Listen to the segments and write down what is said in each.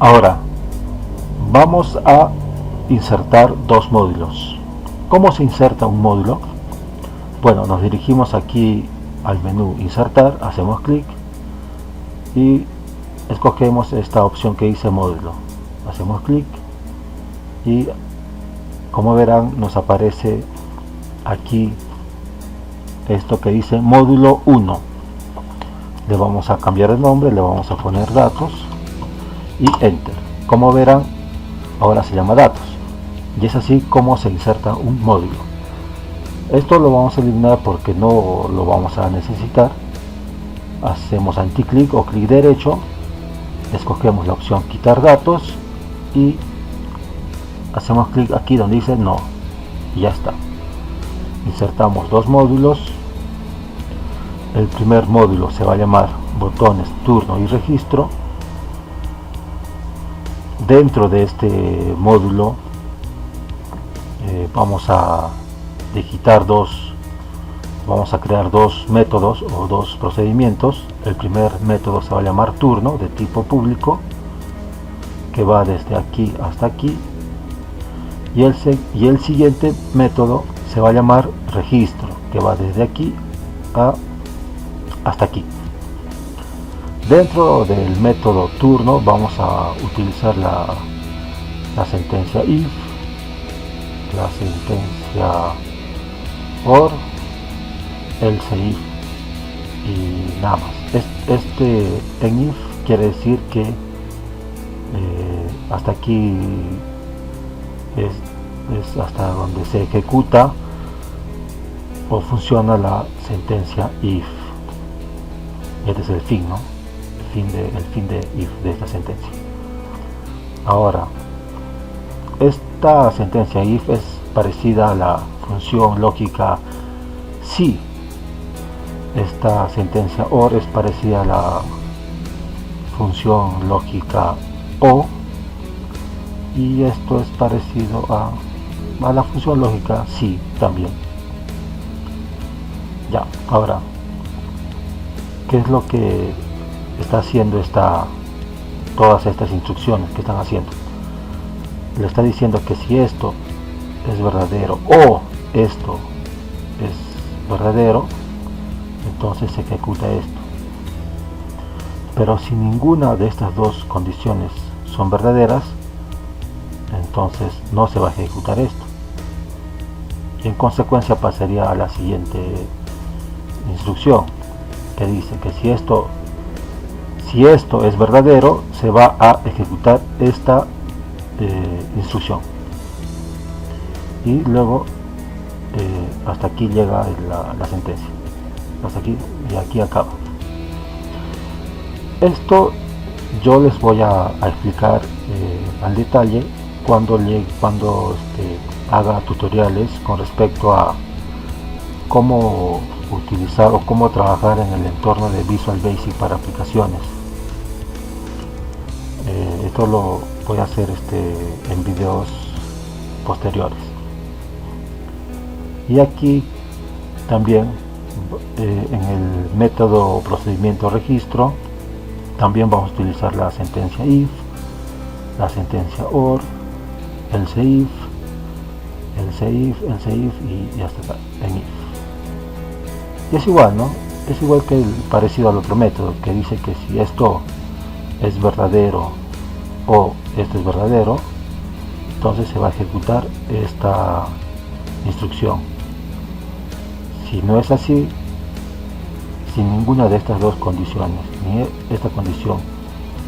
Ahora vamos a insertar dos módulos. ¿Cómo se inserta un módulo? Bueno, nos dirigimos aquí al menú insertar, hacemos clic y escogemos esta opción que dice módulo, hacemos clic y como verán nos aparece aquí esto que dice módulo 1. Le vamos a cambiar el nombre, le vamos a poner datos y enter. Como verán, ahora se llama datos y es así como se inserta un módulo. Esto lo vamos a eliminar porque no lo vamos a necesitar. Hacemos anticlic o clic derecho, escogemos la opción quitar datos y hacemos clic aquí donde dice no y ya está. Insertamos dos módulos. El primer módulo se va a llamar botones, turno y registro. Dentro de este módulo vamos a digitar vamos a crear dos métodos o dos procedimientos. El primer método se va a llamar turno, de tipo público, que va desde aquí hasta aquí, y el siguiente método se va a llamar registro, que va desde aquí hasta aquí. Dentro del método turno vamos a utilizar la sentencia if, la sentencia or, else if y nada más. Este en if quiere decir que hasta aquí es hasta donde se ejecuta o funciona la sentencia if. Este es el fin, ¿no? El fin de if, de esta sentencia. Ahora, esta sentencia if es parecida a la función lógica si. Esta sentencia or es parecida a la función lógica o, y esto es parecido a la función lógica si también. Ya, ahora, ¿qué es lo que está haciendo todas estas instrucciones que están haciendo? Le está diciendo que si esto es verdadero o esto es verdadero, entonces se ejecuta esto. Pero si ninguna de estas dos condiciones son verdaderas, entonces no se va a ejecutar esto. Y en consecuencia pasaría a la siguiente instrucción, que dice que si esto es verdadero, se va a ejecutar esta instrucción. Y luego hasta aquí llega la sentencia. Hasta aquí y aquí acaba. Esto yo les voy a explicar al detalle cuando haga tutoriales con respecto a cómo utilizar o cómo trabajar en el entorno de Visual Basic para aplicaciones. Esto lo voy a hacer en videos posteriores. Y aquí también en el método procedimiento registro también vamos a utilizar la sentencia if, la sentencia or, else if y hasta acá, en if. Y es igual, ¿no? Es igual que parecido al otro método que dice que si esto es verdadero o esto es verdadero, entonces se va a ejecutar esta instrucción. Si no es así, si ninguna de estas dos condiciones, ni esta condición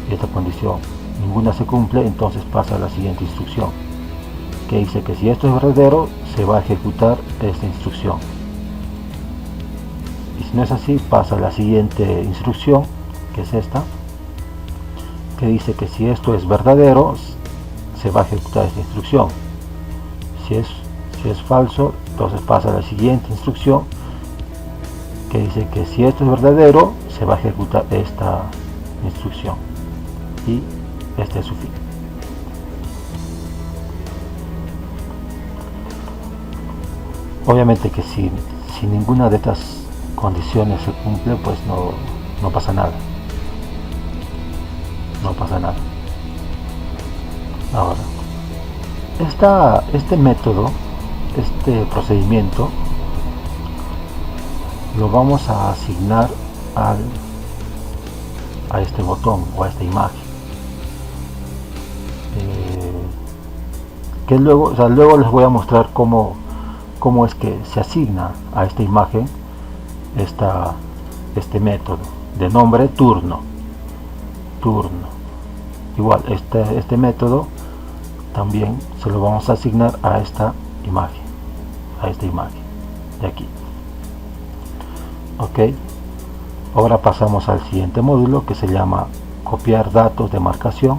y esta condición, ninguna se cumple, entonces pasa a la siguiente instrucción, que dice que si esto es verdadero, se va a ejecutar esta instrucción. Y si no es así, pasa a la siguiente instrucción, que es esta, que dice que si esto es verdadero, se va a ejecutar esta instrucción. Si es falso, entonces pasa a la siguiente instrucción, que dice que si esto es verdadero, se va a ejecutar esta instrucción. Y este es su fin. Obviamente que si ninguna de estas condiciones se cumple, pues no pasa nada. No pasa nada. Ahora, este método, este procedimiento, lo vamos a asignar a este botón o a esta imagen. Que luego les voy a mostrar cómo es que se asigna a esta imagen este método de nombre turno. Igual este método también se lo vamos a asignar a esta imagen de aquí. Ok, ahora pasamos al siguiente módulo, que se llama copiar datos de marcación.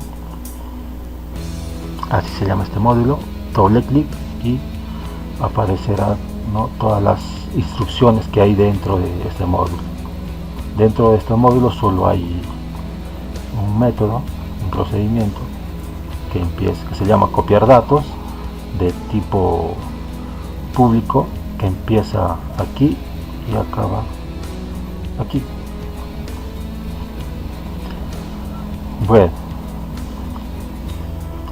Así se llama este módulo. Doble clic y aparecerá, ¿no?, todas las instrucciones que hay dentro de este módulo. Dentro de este módulo solo hay un método, un procedimiento que se llama copiar datos de tipo público, que empieza aquí y acaba aquí. Bueno,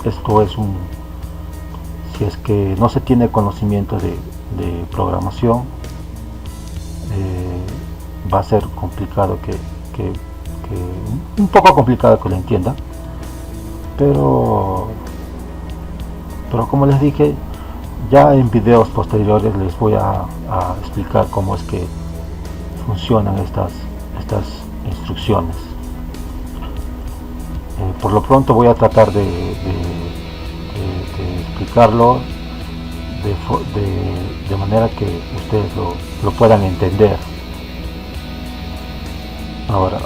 esto es si es que no se tiene conocimiento de programación, va a ser complicado un poco complicado que lo entienda, pero como les dije, ya en videos posteriores les voy a explicar cómo es que funcionan estas instrucciones. Por lo pronto voy a tratar de explicarlo de manera que ustedes lo puedan entender. Ahora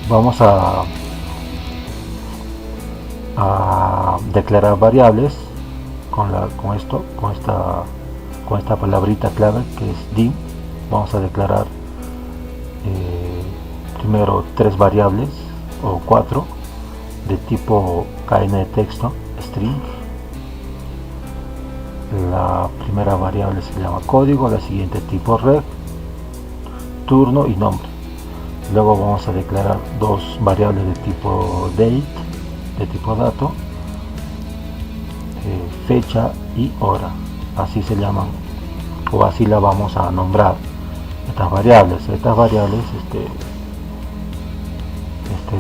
vamos a declarar variables con esta palabrita clave que es dim. Vamos a declarar primero 3 variables o 4 de tipo cadena de texto, string. La primera variable se llama código, la siguiente tipo ref, turno y nombre. Luego vamos a declarar 2 variables de tipo date, de tipo dato, fecha y hora. Así se llaman, o así la vamos a nombrar estas variables.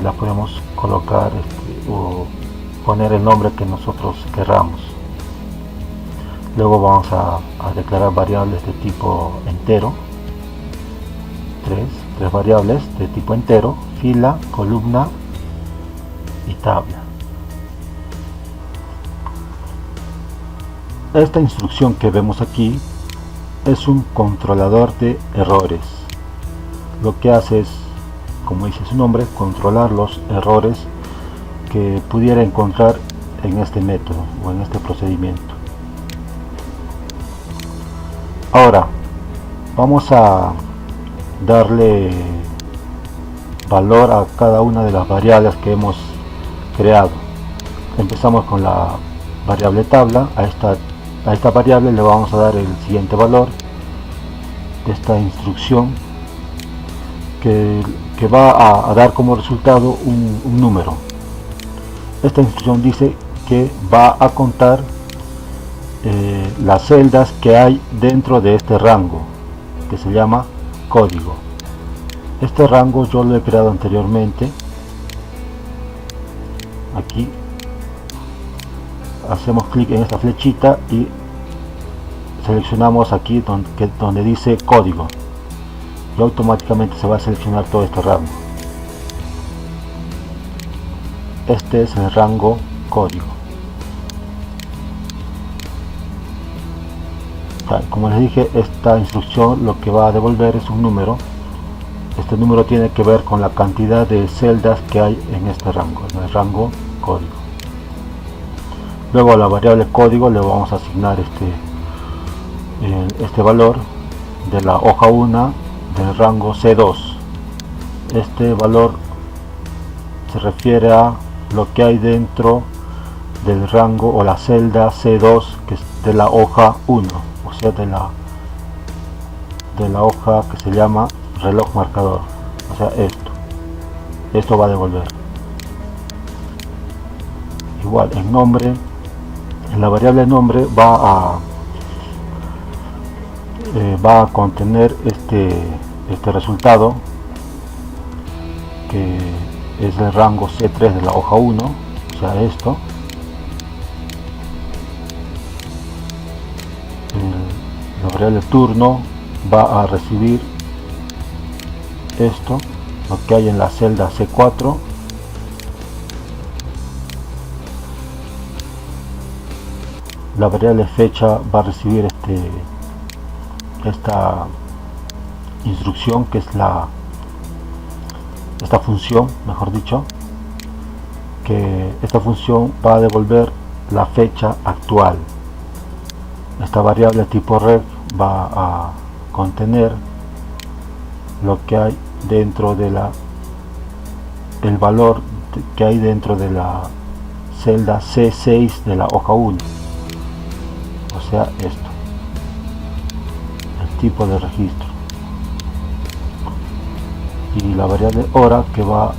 Las podemos colocar o poner el nombre que nosotros querramos. Luego vamos a declarar variables de tipo entero, 3 variables de tipo entero, fila, columna y tabla. Esta instrucción que vemos aquí es un controlador de errores. Lo que hace es, como dice su nombre, controlar los errores que pudiera encontrar en este método o en este procedimiento. Ahora vamos a darle valor a cada una de las variables que hemos creado. Empezamos con la variable tabla. A esta variable le vamos a dar el siguiente valor de esta instrucción, que va a dar como resultado un número. Esta instrucción dice que va a contar las celdas que hay dentro de este rango, que se llama código. Este rango yo lo he creado anteriormente. Aquí hacemos clic en esta flechita y seleccionamos aquí donde dice código, y automáticamente se va a seleccionar todo este rango. Este es el rango código. Como les dije, esta instrucción lo que va a devolver es un número. Este número tiene que ver con la cantidad de celdas que hay en este rango, en el rango código. Luego a la variable código le vamos a asignar este valor de la hoja 1 del rango C2. Este valor se refiere a lo que hay dentro del rango o la celda C2, que es de la hoja 1, o sea, de la hoja que se llama reloj marcador. O sea, esto va a devolver. igual en nombre, en la variable nombre va a contener este resultado, que es el rango C3 de la hoja 1, o sea esto. La variable turno va a recibir esto, lo que hay en la celda C4. La variable fecha va a recibir esta instrucción, que es esta función, mejor dicho, que esta función va a devolver la fecha actual. Esta variable tipo reg va a contener lo que hay dentro de el valor que hay dentro de la celda C6 de la hoja 1, o sea esto, el tipo de registro, y la variable hora que va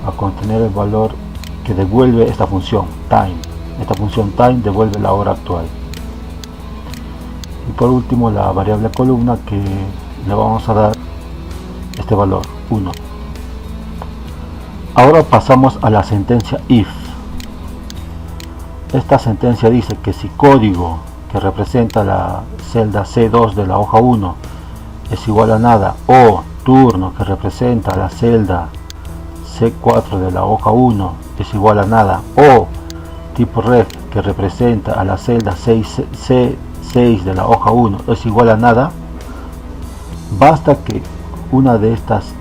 a contener el valor que devuelve esta función time. Esta función time devuelve la hora actual. Y por último la variable columna, que le vamos a dar este valor 1. Ahora pasamos a la sentencia if. Esta sentencia dice que si código que representa la celda C2 de la hoja 1 es igual a nada, o turno que representa la celda C4 de la hoja 1 es igual a nada, o tipo ref que representa a la celda C6 de la hoja 1 es igual a nada, basta que una de estas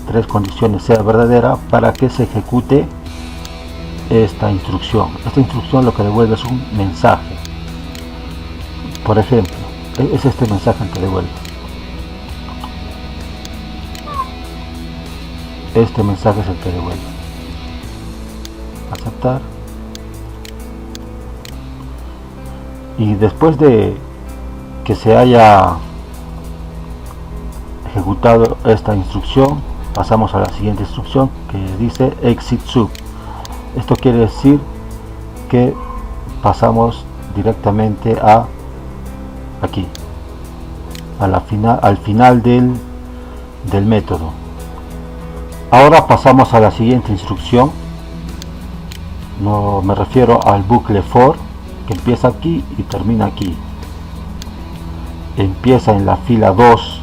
tres condiciones sea verdadera para que se ejecute esta instrucción. Esta instrucción lo que devuelve es un mensaje. Por ejemplo, es este mensaje que devuelve. Este mensaje es el que devuelve. Aceptar. Y después de que se haya ejecutado esta instrucción, pasamos a la siguiente instrucción, que dice exit sub. Esto quiere decir que pasamos directamente a aquí, al final del método. Ahora pasamos a la siguiente instrucción. No me refiero al bucle for, que empieza aquí y termina aquí. Empieza en la fila 2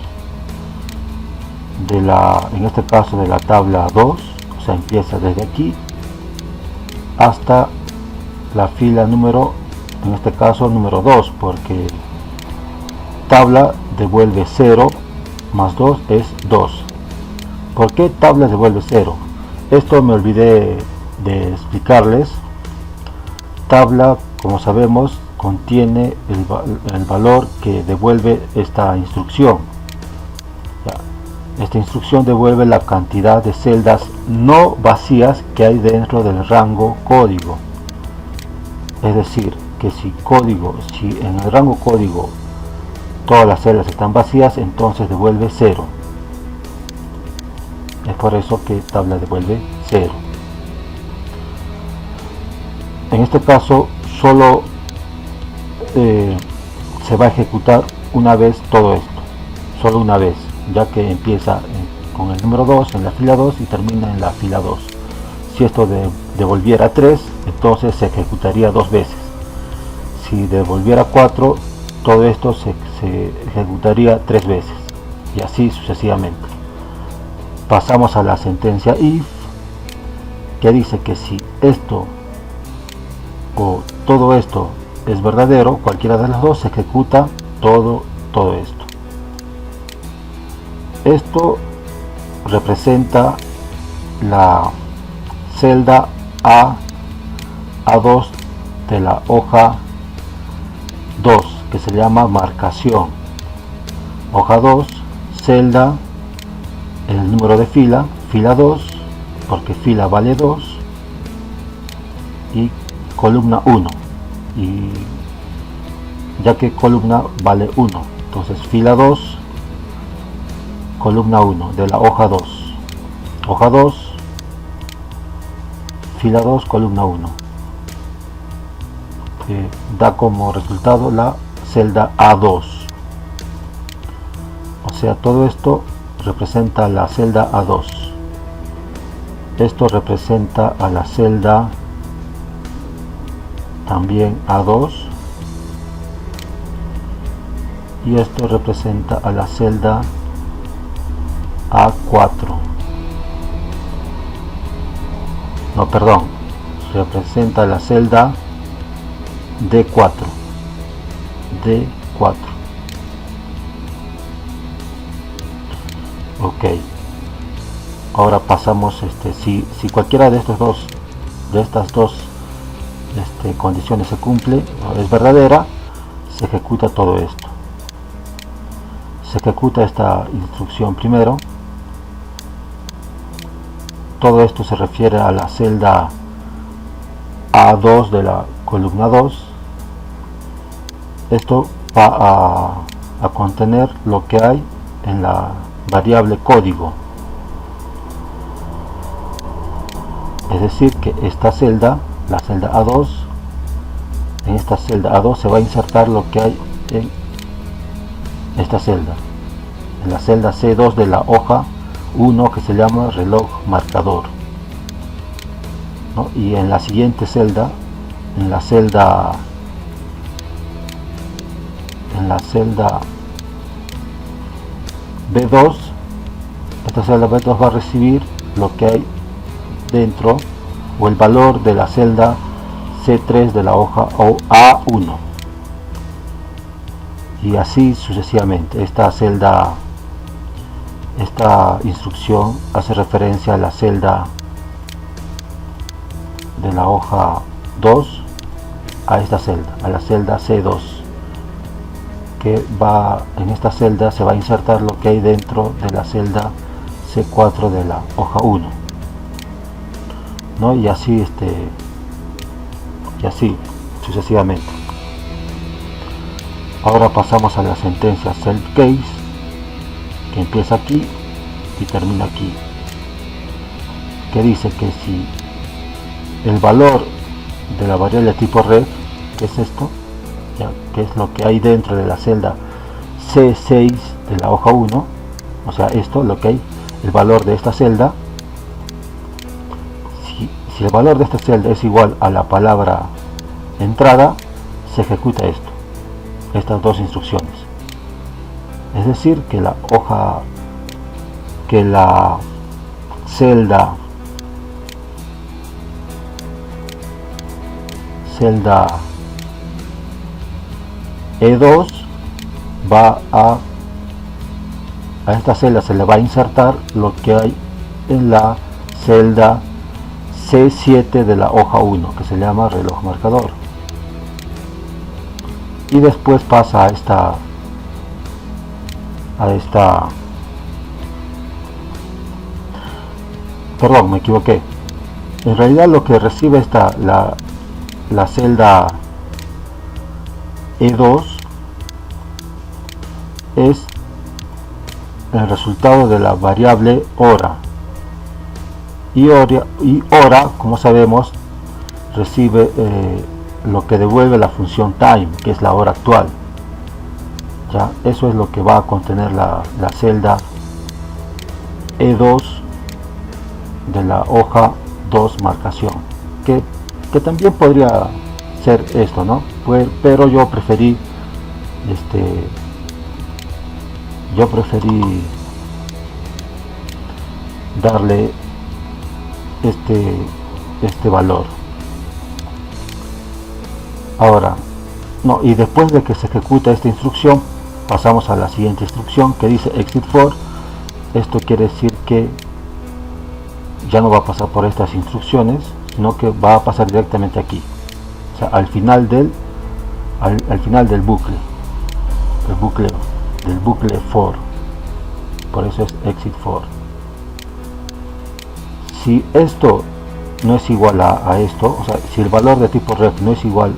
en este caso de la tabla 2, o sea, empieza desde aquí hasta la fila número, en este caso número 2, porque tabla devuelve 0 más 2 es 2. ¿Por qué tabla devuelve 0? Esto me olvidé de explicarles. Tabla, como sabemos, contiene el valor que devuelve esta instrucción. Esta instrucción devuelve la cantidad de celdas no vacías que hay dentro del rango código. Es decir, que si en el rango código todas las celdas están vacías, entonces devuelve 0. Es por eso que tabla devuelve 0. En este caso solo se va a ejecutar una vez todo esto, solo una vez, ya que empieza con el número 2 en la fila 2 y termina en la fila 2. Si esto devolviera 3, entonces se ejecutaría 2 veces. Si devolviera 4, todo esto se ejecutaría 3 veces, y así sucesivamente. Pasamos a la sentencia if, que dice que si esto o todo esto es verdadero, cualquiera de las dos, se ejecuta todo esto. Esto representa la celda A2 de la hoja 2, que se llama marcación. Hoja 2, celda, el número de fila 2, porque fila vale 2, y columna 1, y ya que columna vale 1, entonces fila 2, columna 1 de la hoja 2. Hoja 2, fila 2, columna 1. Da como resultado la celda A2. O sea, todo esto representa la celda A2. Esto representa a la celda también A2. Y esto representa a la celda A4. No, perdón. Representa la celda D4. D4. Ok. Ahora pasamos, si cualquiera de estas dos condiciones se cumple, es verdadera, se ejecuta todo esto. Se ejecuta esta instrucción primero. Todo esto se refiere a la celda A2 de la columna 2. Esto va a contener lo que hay en la variable código. Es decir, que esta celda, la celda A2, en esta celda A2 se va a insertar lo que hay en esta celda, en la celda C2 de la hoja 1, que se llama reloj marcador, ¿no? Y en la siguiente celda, en la celda B2, esta celda B2 va a recibir lo que hay dentro, o el valor de la celda C3 de la hoja A1, y así sucesivamente. Esta instrucción hace referencia a la celda de la hoja 2, a esta celda, a la celda C2, que va en esta celda se va a insertar lo que hay dentro de la celda C4 de la hoja 1, ¿no? Y así sucesivamente. Ahora pasamos a la sentencia self case, que empieza aquí y termina aquí, que dice que si el valor de la variable tipo ref, que es esto, ya, que es lo que hay dentro de la celda C6 de la hoja 1, o sea, esto, lo que hay, el valor de esta celda, si el valor de esta celda es igual a la palabra entrada, se ejecuta estas dos instrucciones. Es decir, que la celda E2 va a esta celda se le va a insertar lo que hay en la celda C7 de la hoja 1, que se llama reloj marcador, y después pasa perdón, me equivoqué. En realidad lo que recibe la celda E2 es el resultado de la variable hora, y hora, como sabemos, recibe lo que devuelve la función time, que es la hora actual. Ya, eso es lo que va a contener la celda E2 de la hoja 2 marcación, que también podría ser esto, ¿no? Pero yo preferí darle este valor. Ahora, no, y después de que se ejecuta esta instrucción, pasamos a la siguiente instrucción, que dice exit for. Esto quiere decir que ya no va a pasar por estas instrucciones, sino que va a pasar directamente aquí, o sea, al final del bucle, del bucle for. Por eso es exit for. Si esto no es igual a esto, o sea, si el valor de tipo ref no es igual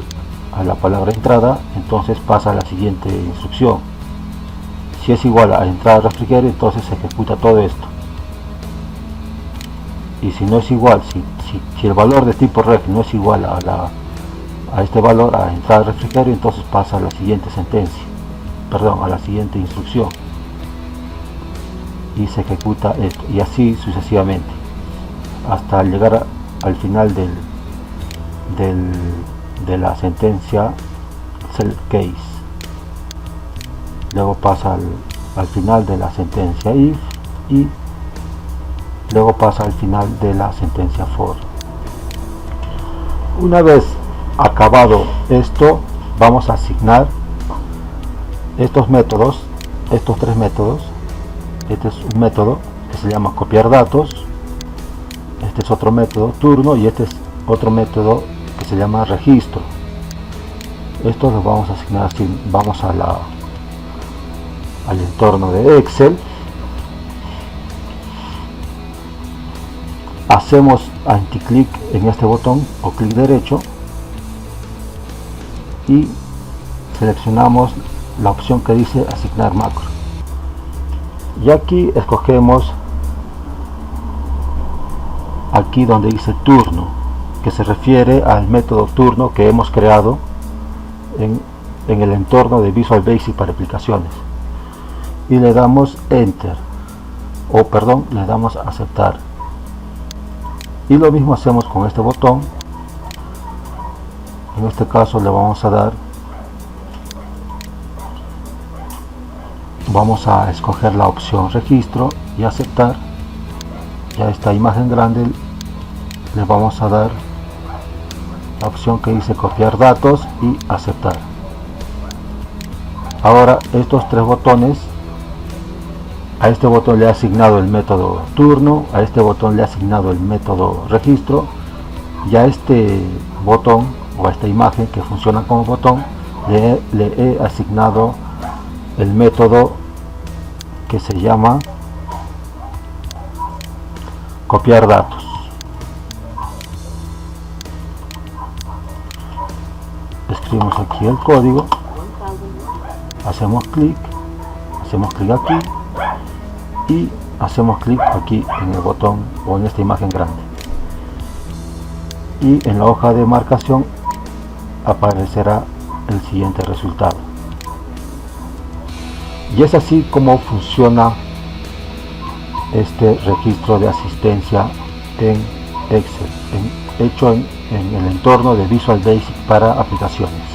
a la palabra entrada, entonces pasa a la siguiente instrucción. Si es igual a entrada refrigerio, entonces se ejecuta todo esto. y si no es igual, si el valor de tipo ref no es igual a este valor, a entrada al refrigerio, entonces pasa a la siguiente sentencia, perdón, a la siguiente instrucción, y se ejecuta esto, y así sucesivamente hasta llegar al final de la sentencia select case. Luego pasa al final de la sentencia if, y luego pasa al final de la sentencia for. Una vez acabado esto, vamos a asignar estos métodos, estos tres métodos. Este es un método que se llama copiar datos, este es otro método, turno, y este es otro método que se llama registro. Estos los vamos a asignar así. Vamos al entorno de Excel, hacemos anticlic en este botón o clic derecho y seleccionamos la opción que dice asignar macro, y aquí escogemos aquí donde dice turno, que se refiere al método turno que hemos creado en el entorno de Visual Basic para aplicaciones, y le damos enter, o perdón, le damos aceptar. Y lo mismo hacemos con este botón. En este caso le vamos a escoger la opción registro y aceptar. Ya esta imagen grande le vamos a dar la opción que dice copiar datos y aceptar. Ahora estos tres botones, a este botón le he asignado el método turno, a este botón le he asignado el método registro, y a este botón o a esta imagen que funciona como botón le he asignado el método que se llama copiar datos. Escribimos aquí el código, hacemos clic aquí y hacemos clic aquí en el botón o en esta imagen grande, y en la hoja de marcación aparecerá el siguiente resultado. Y es así como funciona este registro de asistencia en Excel, hecho en el entorno de Visual Basic para aplicaciones.